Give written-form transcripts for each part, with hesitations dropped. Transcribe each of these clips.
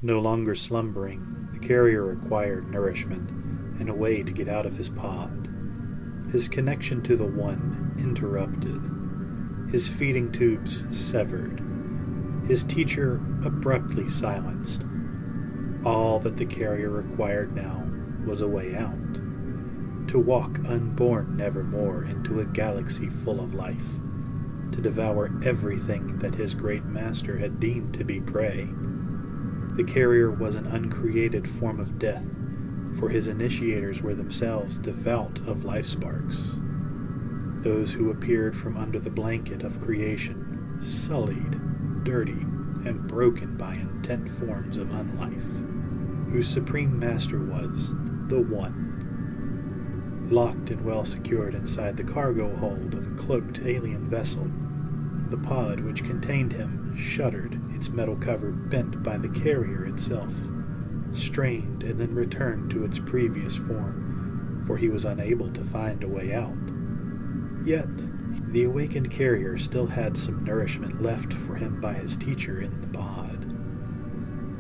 No longer slumbering, the carrier required nourishment and a way to get out of his pod. His connection to the One interrupted. His feeding tubes severed. His teacher abruptly silenced. All that the carrier required now was a way out. To walk unborn nevermore into a galaxy full of life. To devour everything that his great master had deemed to be prey. The carrier was an uncreated form of death, for his initiators were themselves devout of life sparks. Those who appeared from under the blanket of creation, sullied, dirty, and broken by intent forms of unlife, whose supreme master was the One. Locked and well secured inside the cargo hold of a cloaked alien vessel, the pod which contained him shuddered, its metal cover bent by the carrier itself, strained and then returned to its previous form, for he was unable to find a way out. Yet, the awakened carrier still had some nourishment left for him by his teacher in the pod.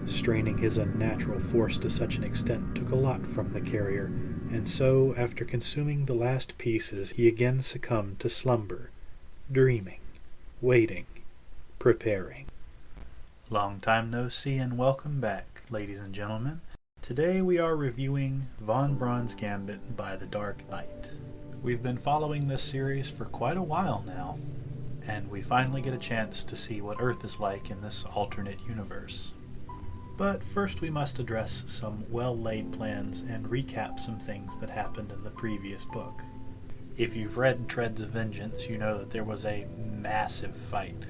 Straining his unnatural force to such an extent took a lot from the carrier, and so, after consuming the last pieces, he again succumbed to slumber, dreaming, waiting, preparing. Long time no see and welcome back, ladies and gentlemen. Today we are reviewing Von Braun's Gambit by the Dark Knight. We've been following this series for quite a while now, and we finally get a chance to see what Earth is like in this alternate universe. But first we must address some well-laid plans and recap some things that happened in the previous book. If you've read Treads of Vengeance, you know that there was a massive fight,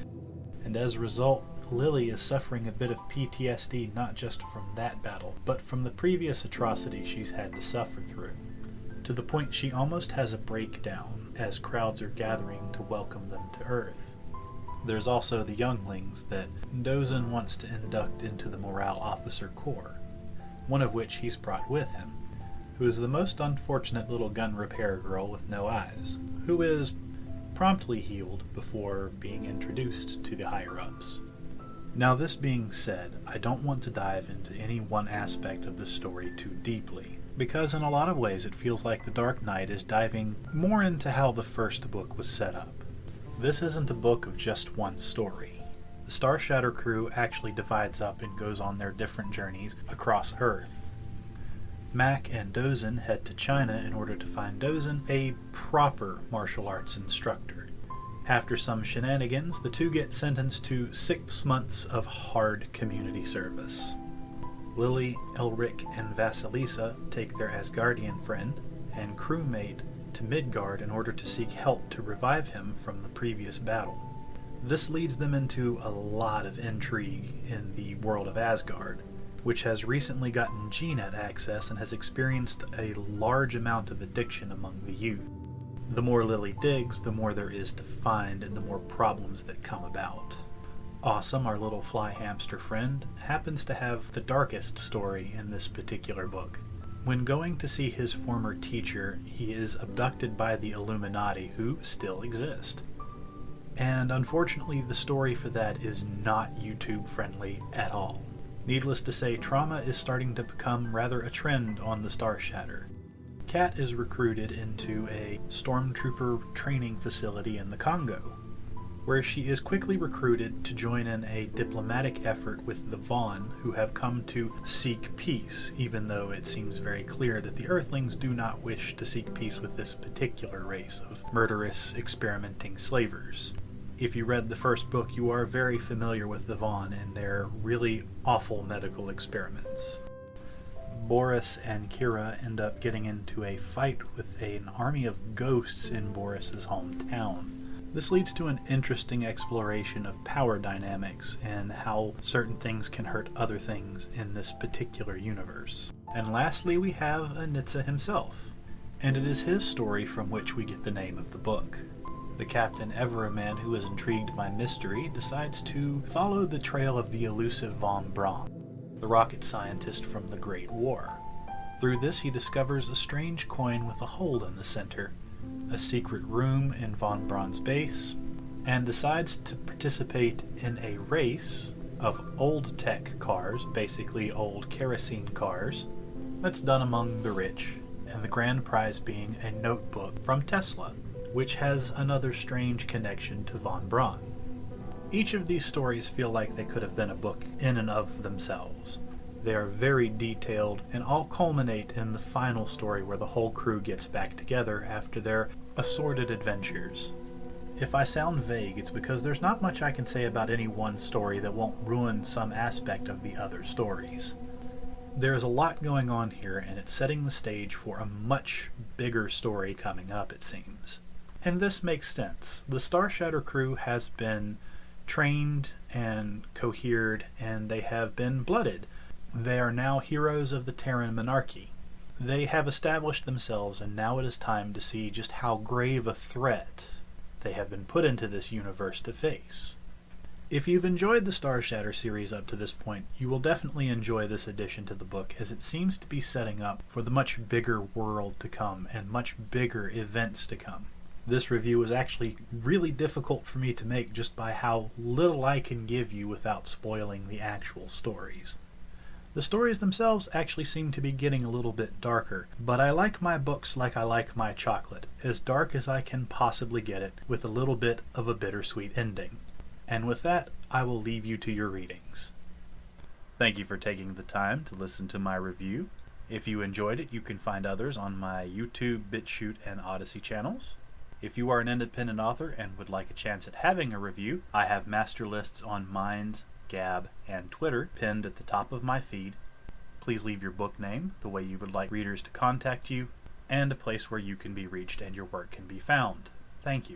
and as a result, Lily is suffering a bit of PTSD not just from that battle, but from the previous atrocities she's had to suffer through, to the point she almost has a breakdown as crowds are gathering to welcome them to Earth. There's also the younglings that Dozin wants to induct into the Morale Officer Corps, one of which he's brought with him, who is the most unfortunate little gun repair girl with no eyes, who is promptly healed before being introduced to the higher-ups. Now, this being said, I don't want to dive into any one aspect of this story too deeply, because in a lot of ways it feels like The Dark Knight is diving more into how the first book was set up. This isn't a book of just one story. The Star Shatter crew actually divides up and goes on their different journeys across Earth. Mac and Dozin head to China in order to find Dozin a proper martial arts instructor. After some shenanigans, the two get sentenced to 6 months of hard community service. Lily, Elric, and Vasilisa take their Asgardian friend and crewmate to Midgard in order to seek help to revive him from the previous battle. This leads them into a lot of intrigue in the world of Asgard, which has recently gotten GNet access and has experienced a large amount of addiction among the youth. The more Lily digs, the more there is to find and the more problems that come about. Awesome, our little fly hamster friend, happens to have the darkest story in this particular book. When going to see his former teacher, he is abducted by the Illuminati, who still exist. And unfortunately, the story for that is not YouTube friendly at all. Needless to say, trauma is starting to become rather a trend on the Star Shatter. Kat is recruited into a stormtrooper training facility in the Congo, where she is quickly recruited to join in a diplomatic effort with the Vaughn, who have come to seek peace, even though it seems very clear that the Earthlings do not wish to seek peace with this particular race of murderous, experimenting slavers. If you read the first book, you are very familiar with the Vaughn and their really awful medical experiments. Boris and Kira end up getting into a fight with an army of ghosts in Boris's hometown. This leads to an interesting exploration of power dynamics and how certain things can hurt other things in this particular universe. And lastly, we have Anitsa himself, and it is his story from which we get the name of the book. The captain, ever a man who is intrigued by mystery, decides to follow the trail of the elusive Von Braun, the rocket scientist from the Great War. Through this, he discovers a strange coin with a hole in the center, a secret room in Von Braun's base, and decides to participate in a race of old tech cars, basically old kerosene cars, that's done among the rich, and the grand prize being a notebook from Tesla, which has another strange connection to von Braun. Each of these stories feel like they could have been a book in and of themselves. They are very detailed and all culminate in the final story where the whole crew gets back together after their assorted adventures. If I sound vague, it's because there's not much I can say about any one story that won't ruin some aspect of the other stories. There's a lot going on here, and it's setting the stage for a much bigger story coming up, it seems. And this makes sense. The Star Shatter crew has been trained and cohered, and they have been blooded. They are now heroes of the Terran monarchy. They have established themselves, and now it is time to see just how grave a threat they have been put into this universe to face. If you've enjoyed the Star Shatter series up to this point, you will definitely enjoy this addition to the book, as it seems to be setting up for the much bigger world to come and much bigger events to come. This review was actually really difficult for me to make just by how little I can give you without spoiling the actual stories. The stories themselves actually seem to be getting a little bit darker, but I like my books like I like my chocolate, as dark as I can possibly get it, with a little bit of a bittersweet ending. And with that, I will leave you to your readings. Thank you for taking the time to listen to my review. If you enjoyed it, you can find others on my YouTube, BitChute, and Odyssey channels. If you are an independent author and would like a chance at having a review, I have master lists on Minds, Gab, and Twitter pinned at the top of my feed. Please leave your book name, the way you would like readers to contact you, and a place where you can be reached and your work can be found. Thank you.